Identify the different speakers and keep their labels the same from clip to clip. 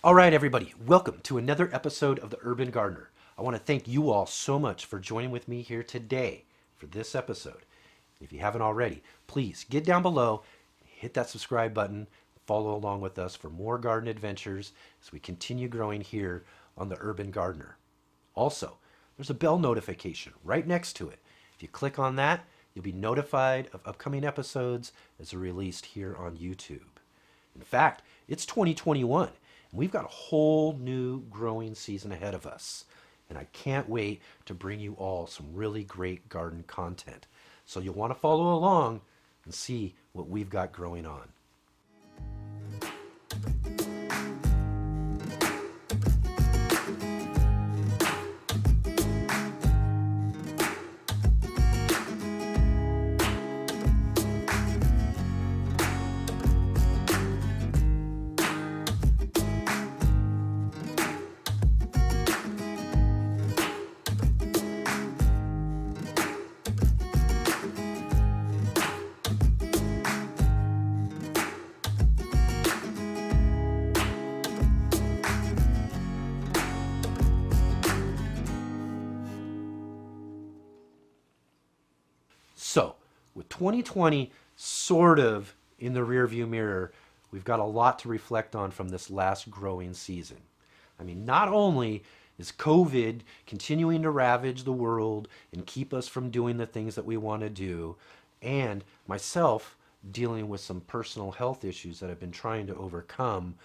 Speaker 1: All right, everybody, welcome to another episode of The Urban Gardener. I want to thank you all so much for joining with me here today for this episode. If you haven't already, please get down below, hit that subscribe button, follow along with us for more garden adventures as we continue growing here on The Urban Gardener. Also, there's a bell notification right next to it. If you click on that, you'll be notified of upcoming episodes as they're released here on YouTube. In fact, it's 2021, and we've got a whole new growing season ahead of us. And I can't wait to bring you all some really great garden content. So you'll want to follow along and see what we've got growing on. So, with 2020 sort of in the rearview mirror, we've got a lot to reflect on from this last growing season. I mean, not only is COVID continuing to ravage the world and keep us from doing the things that we want to do, and myself dealing with some personal health issues that I've been trying to overcome,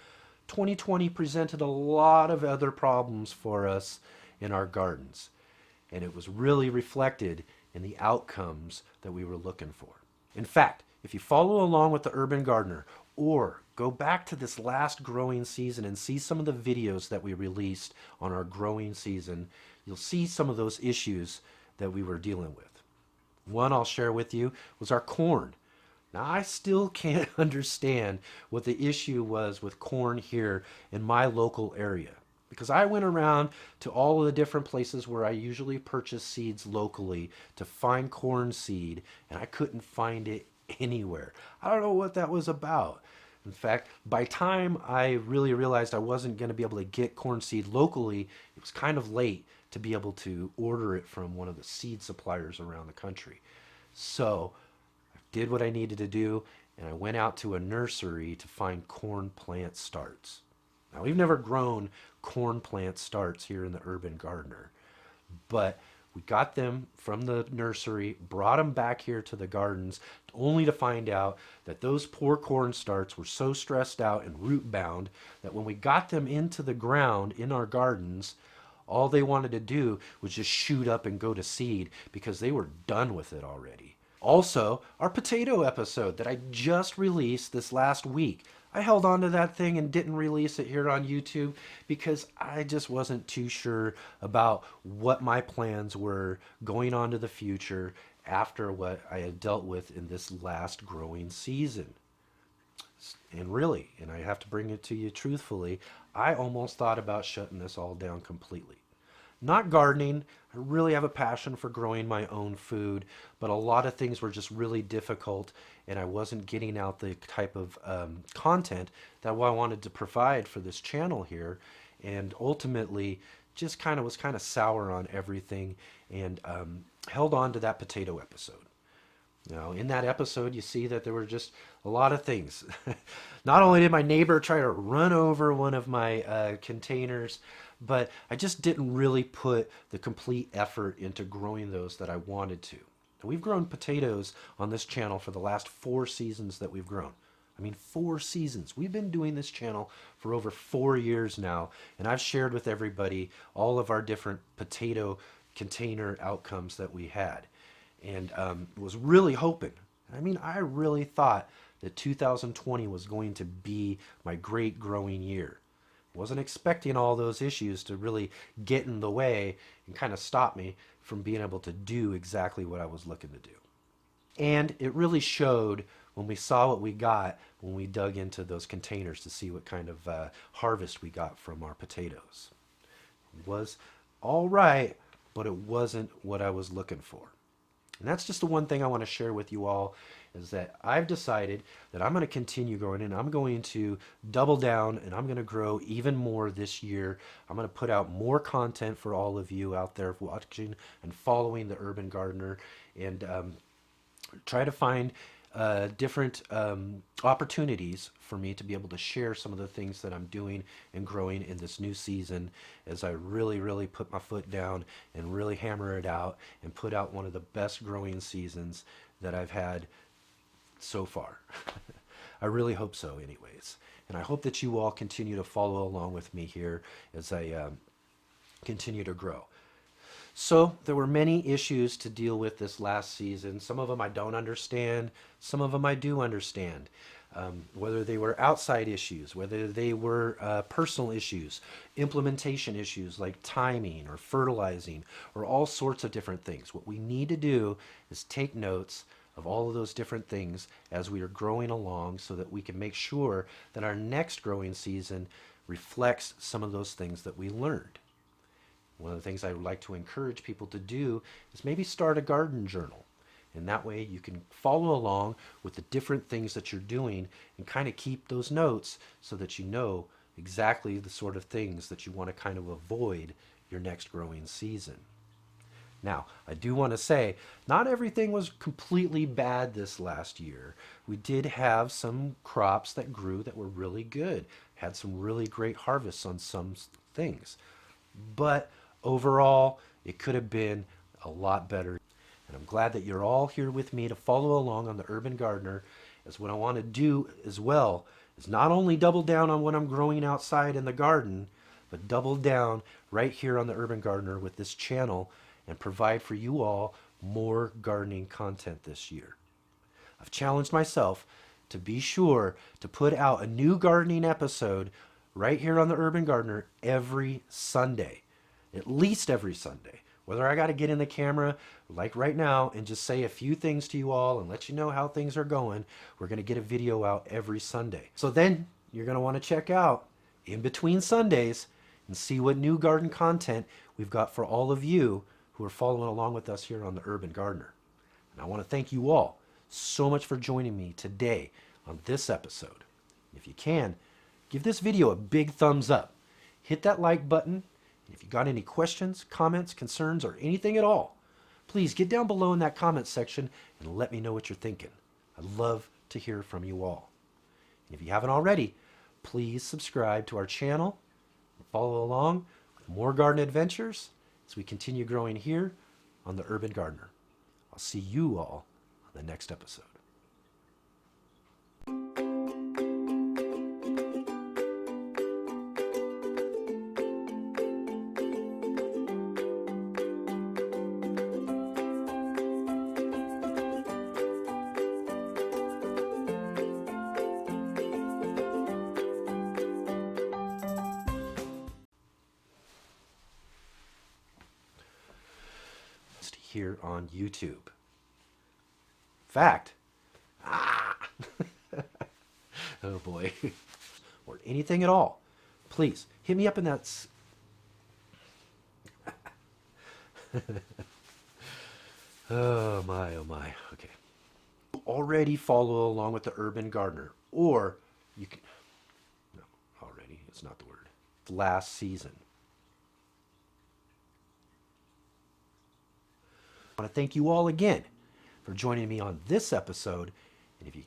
Speaker 1: 2020 presented a lot of other problems for us in our gardens. And it was really reflected in the outcomes that we were looking for. In fact, if you follow along with the Urban Gardener or go back to this last growing season and see some of the videos that we released on our growing season, you'll see some of those issues that we were dealing with. One I'll share with you was our corn. Now, I still can't understand what the issue was with corn here in my local area, because I went around to all of the different places where I usually purchase seeds locally to find corn seed, and I couldn't find it anywhere. I don't know what that was about. In fact, by time I really realized I wasn't going to be able to get corn seed locally, it was kind of late to be able to order it from one of the seed suppliers around the country. So I did what I needed to do, and I went out to a nursery to find corn plant starts. Now, we've never grown corn plant starts here in the Urban Gardener, but we got them from the nursery, brought them back here to the gardens, only to find out that those poor corn starts were so stressed out and root bound that when we got them into the ground in our gardens, all they wanted to do was just shoot up and go to seed because they were done with it already. Also, our potato episode that I just released this last week, I held on to that thing and didn't release it here on YouTube because I just wasn't too sure about what my plans were going on to the future after what I had dealt with in this last growing season. And really, and I have to bring it to you truthfully, I almost thought about shutting this all down completely. Not gardening. I really have a passion for growing my own food, but a lot of things were just really difficult, and I wasn't getting out the type of content that I wanted to provide for this channel here, and ultimately just was kind of sour on everything, and held on to that potato episode. Now, in that episode, you see that there were just a lot of things. Not only did my neighbor try to run over one of my containers, but I just didn't really put the complete effort into growing those that I wanted to. And we've grown potatoes on this channel for the last 4 seasons that we've grown. I mean, 4 seasons. We've been doing this channel for over 4 years now, and I've shared with everybody all of our different potato container outcomes that we had. And was really hoping, I really thought that 2020 was going to be my great growing year. Wasn't expecting all those issues to really get in the way and kind of stop me from being able to do exactly what I was looking to do. And it really showed when we saw what we got when we dug into those containers to see what kind of harvest we got from our potatoes. It was all right, but it wasn't what I was looking for. And that's just the one thing I want to share with you all, is that I've decided that I'm going to continue growing, and I'm going to double down, and I'm going to grow even more this year. I'm going to put out more content for all of you out there watching and following the Urban Gardener, and try to find different opportunities for me to be able to share some of the things that I'm doing and growing in this new season, as I really, really put my foot down and really hammer it out and put out one of the best growing seasons that I've had so far. I really hope so anyways. And I hope that you all continue to follow along with me here as I continue to grow. So there were many issues to deal with this last season. Some of them I don't understand. Some of them I do understand. Whether they were outside issues, whether they were personal issues, implementation issues like timing or fertilizing, or all sorts of different things. What we need to do is take notes of all of those different things as we are growing along, so that we can make sure that our next growing season reflects some of those things that we learned. One of the things I would like to encourage people to do is maybe start a garden journal. And that way you can follow along with the different things that you're doing and kind of keep those notes, so that you know exactly the sort of things that you want to kind of avoid your next growing season. Now, I do want to say, not everything was completely bad this last year. We did have some crops that grew that were really good, had some really great harvests on some things. But overall, it could have been a lot better. And I'm glad that you're all here with me to follow along on the Urban Gardener, as what I want to do as well is not only double down on what I'm growing outside in the garden, but double down right here on the Urban Gardener with this channel, and provide for you all more gardening content this year. I've challenged myself to be sure to put out a new gardening episode right here on the Urban Gardener every Sunday, at least every Sunday. Whether I got to get in the camera like right now and just say a few things to you all and let you know how things are going, we're going to get a video out every Sunday. So then you're going to want to check out in between Sundays and see what new garden content we've got for all of you who are following along with us here on the Urban Gardener. And I want to thank you all so much for joining me today on this episode. If you can, give this video a big thumbs up. Hit that like button. And if you got any questions, comments, concerns, or anything at all, please get down below in that comment section and let me know what you're thinking. I'd love to hear from you all. And if you haven't already, please subscribe to our channel and follow along with more garden adventures as we continue growing here on the Urban Gardener. I'll see you all on the next episode. Here on YouTube. Fact. Oh boy. Or anything at all. Please hit me up in that. Oh my, oh my. Okay. Already follow along with the Urban Gardener, or you can. No, already. It's not the word. Last season. I want to thank you all again for joining me on this episode. And if you